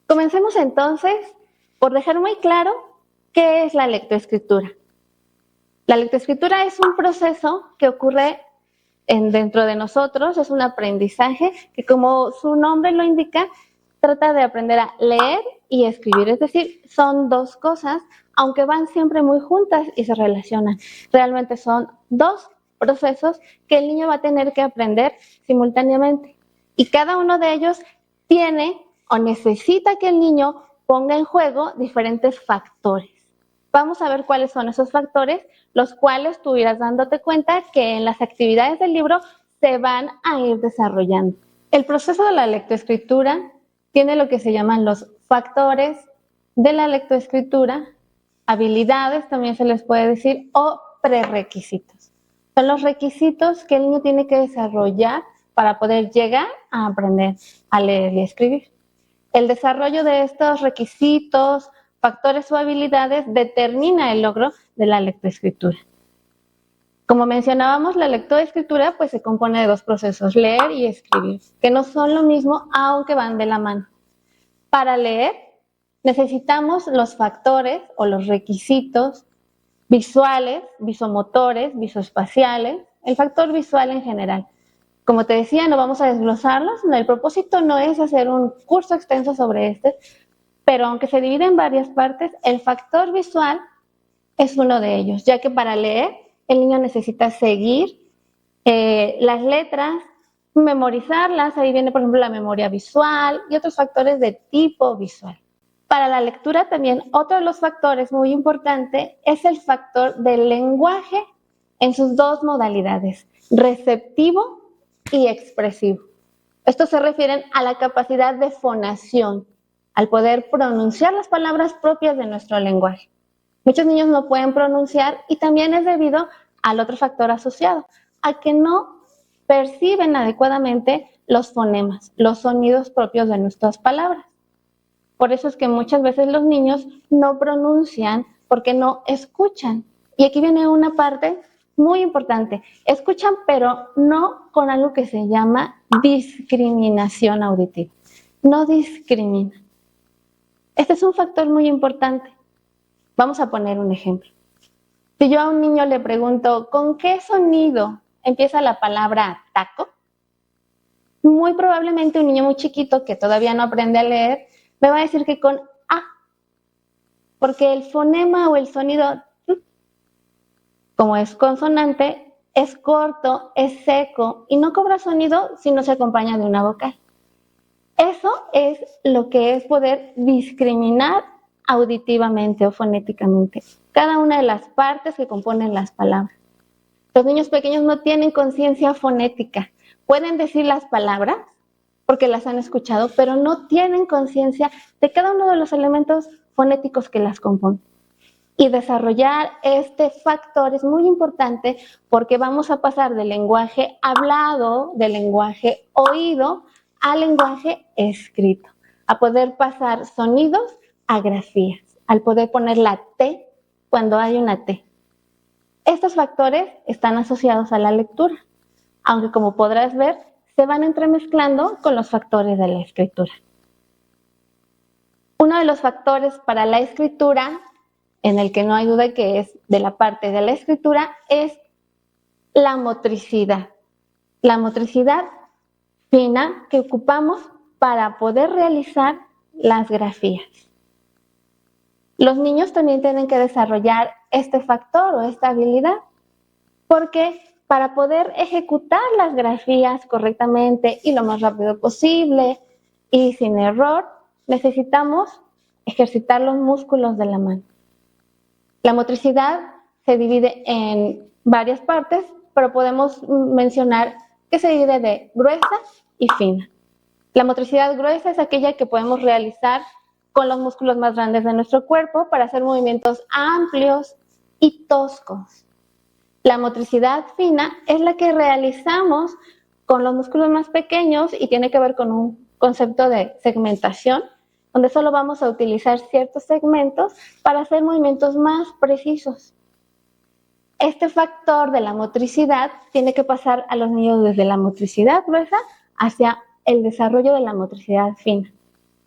Comencemos entonces por dejar muy claro qué es la lectoescritura. La lectoescritura es un proceso que ocurre dentro de nosotros, es un aprendizaje que, como su nombre lo indica, trata de aprender a leer y escribir. Es decir, son dos cosas, aunque van siempre muy juntas y se relacionan. Realmente son dos procesos que el niño va a tener que aprender simultáneamente. Y cada uno de ellos tiene o necesita que el niño ponga en juego diferentes factores. Vamos a ver cuáles son esos factores, los cuales tú irás dándote cuenta que en las actividades del libro se van a ir desarrollando. El proceso de la lectoescritura tiene lo que se llaman los factores de la lectoescritura, habilidades también se les puede decir, o prerequisitos. Son los requisitos que el niño tiene que desarrollar para poder llegar a aprender a leer y escribir. El desarrollo de estos requisitos, factores o habilidades determina el logro de la lectoescritura. Como mencionábamos, la lectoescritura pues se compone de dos procesos, leer y escribir, que no son lo mismo aunque van de la mano. Para leer necesitamos los factores o los requisitos visuales, visomotores, visoespaciales, el factor visual en general. Como te decía, no vamos a desglosarlos, el propósito no es hacer un curso extenso sobre este, pero aunque se divide en varias partes, el factor visual es uno de ellos, ya que para leer el niño necesita seguir las letras, memorizarlas, ahí viene por ejemplo la memoria visual y otros factores de tipo visual. Para la lectura también otro de los factores muy importante es el factor del lenguaje en sus dos modalidades, receptivo y expresivo. Estos se refieren a la capacidad de fonación, al poder pronunciar las palabras propias de nuestro lenguaje. Muchos niños no pueden pronunciar y también es debido al otro factor asociado, a que no perciben adecuadamente los fonemas, los sonidos propios de nuestras palabras. Por eso es que muchas veces los niños no pronuncian porque no escuchan. Y aquí viene una parte muy importante. Escuchan, pero no con algo que se llama discriminación auditiva. No discriminan. Este es un factor muy importante. Vamos a poner un ejemplo. Si yo a un niño le pregunto, ¿con qué sonido empieza la palabra taco? Muy probablemente un niño muy chiquito que todavía no aprende a leer me va a decir que con A, porque el fonema o el sonido, como es consonante, es corto, es seco y no cobra sonido si no se acompaña de una vocal. Eso es lo que es poder discriminar auditivamente o fonéticamente cada una de las partes que componen las palabras. Los niños pequeños no tienen conciencia fonética. Pueden decir las palabras porque las han escuchado, pero no tienen conciencia de cada uno de los elementos fonéticos que las componen. Y desarrollar este factor es muy importante porque vamos a pasar del lenguaje hablado, del lenguaje oído, al lenguaje escrito, a poder pasar sonidos a grafías, al poder poner la T cuando hay una T. Estos factores están asociados a la lectura, aunque como podrás ver, se van entremezclando con los factores de la escritura. Uno de los factores para la escritura, en el que no hay duda que es de la parte de la escritura, es la motricidad. La motricidad fina que ocupamos para poder realizar las grafías. Los niños también tienen que desarrollar este factor o esta habilidad, porque para poder ejecutar las grafías correctamente y lo más rápido posible y sin error, necesitamos ejercitar los músculos de la mano. La motricidad se divide en varias partes, pero podemos mencionar que se divide de gruesa y fina. La motricidad gruesa es aquella que podemos realizar con los músculos más grandes de nuestro cuerpo para hacer movimientos amplios y toscos. La motricidad fina es la que realizamos con los músculos más pequeños y tiene que ver con un concepto de segmentación, donde solo vamos a utilizar ciertos segmentos para hacer movimientos más precisos. Este factor de la motricidad tiene que pasar a los niños desde la motricidad gruesa hacia el desarrollo de la motricidad fina.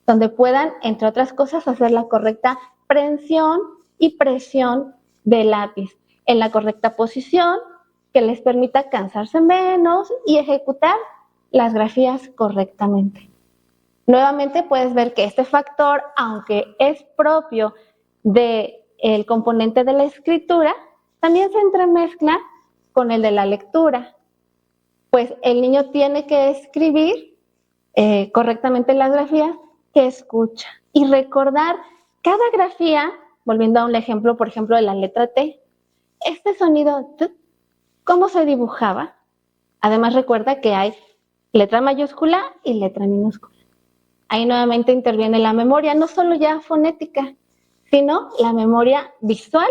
donde puedan, entre otras cosas, hacer la correcta prensión y presión del lápiz en la correcta posición que les permita cansarse menos y ejecutar las grafías correctamente. Nuevamente puedes ver que este factor, aunque es propio del componente de la escritura, también se entremezcla con el de la lectura, pues el niño tiene que escribir correctamente las grafías que escucha y recordar cada grafía, volviendo a un ejemplo, por ejemplo, de la letra T, este sonido T, ¿cómo se dibujaba? Además recuerda que hay letra mayúscula y letra minúscula. Ahí nuevamente interviene la memoria, no solo ya fonética, sino la memoria visual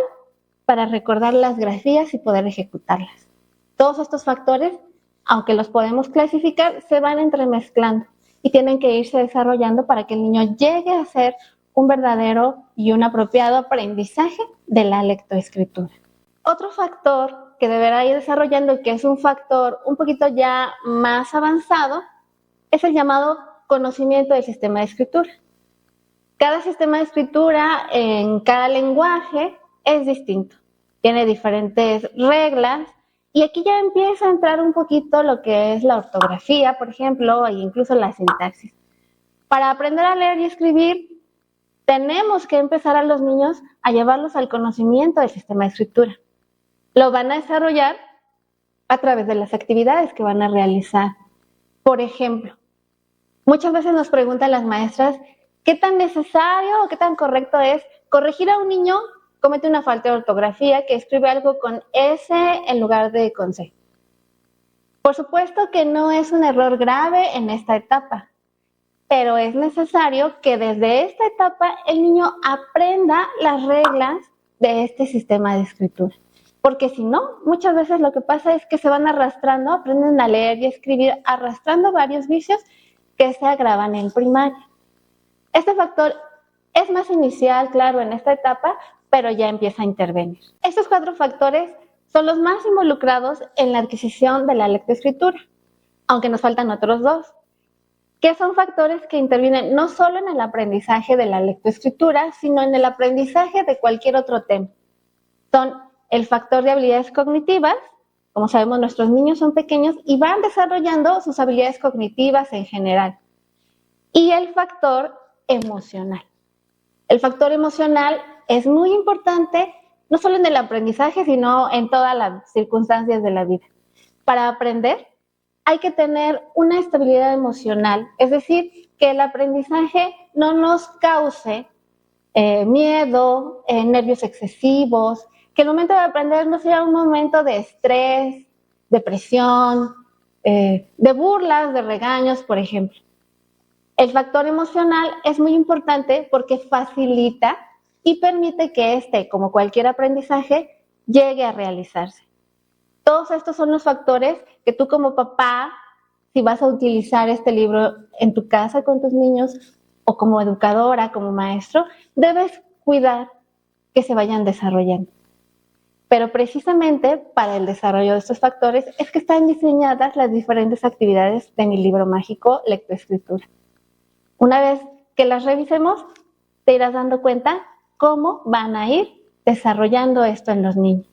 para recordar las grafías y poder ejecutarlas. Todos estos factores, aunque los podemos clasificar, se van entremezclando y tienen que irse desarrollando para que el niño llegue a ser un verdadero y un apropiado aprendizaje de la lectoescritura. Otro factor que deberá ir desarrollando y que es un factor un poquito ya más avanzado es el llamado conocimiento del sistema de escritura. Cada sistema de escritura en cada lenguaje es distinto, tiene diferentes reglas y aquí ya empieza a entrar un poquito lo que es la ortografía, por ejemplo, e incluso la sintaxis. Para aprender a leer y escribir, tenemos que empezar a los niños a llevarlos al conocimiento del sistema de escritura. Lo van a desarrollar a través de las actividades que van a realizar. Por ejemplo, muchas veces nos preguntan las maestras qué tan necesario o qué tan correcto es corregir a un niño comete una falta de ortografía que escribe algo con S en lugar de con C. Por supuesto que no es un error grave en esta etapa, pero es necesario que desde esta etapa el niño aprenda las reglas de este sistema de escritura. Porque si no, muchas veces lo que pasa es que se van arrastrando, aprenden a leer y escribir arrastrando varios vicios que se agravan en primaria. Este factor es más inicial, claro, en esta etapa, pero ya empieza a intervenir. Estos 4 factores son los más involucrados en la adquisición de la lectoescritura, aunque nos faltan otros 2, que son factores que intervienen no solo en el aprendizaje de la lectoescritura, sino en el aprendizaje de cualquier otro tema. Son el factor de habilidades cognitivas. Como sabemos, nuestros niños son pequeños y van desarrollando sus habilidades cognitivas en general. Y el factor emocional. El factor emocional es muy importante, no solo en el aprendizaje, sino en todas las circunstancias de la vida. Para aprender hay que tener una estabilidad emocional, es decir, que el aprendizaje no nos cause miedo, nervios excesivos, que el momento de aprender no sea un momento de estrés, de presión, de burlas, de regaños, por ejemplo. El factor emocional es muy importante porque facilita y permite que este, como cualquier aprendizaje, llegue a realizarse. Todos estos son los factores que tú como papá, si vas a utilizar este libro en tu casa con tus niños o como educadora, como maestro, debes cuidar que se vayan desarrollando. Pero precisamente para el desarrollo de estos factores es que están diseñadas las diferentes actividades de mi libro mágico Lectoescritura. Una vez que las revisemos, te irás dando cuenta cómo van a ir desarrollando esto en los niños.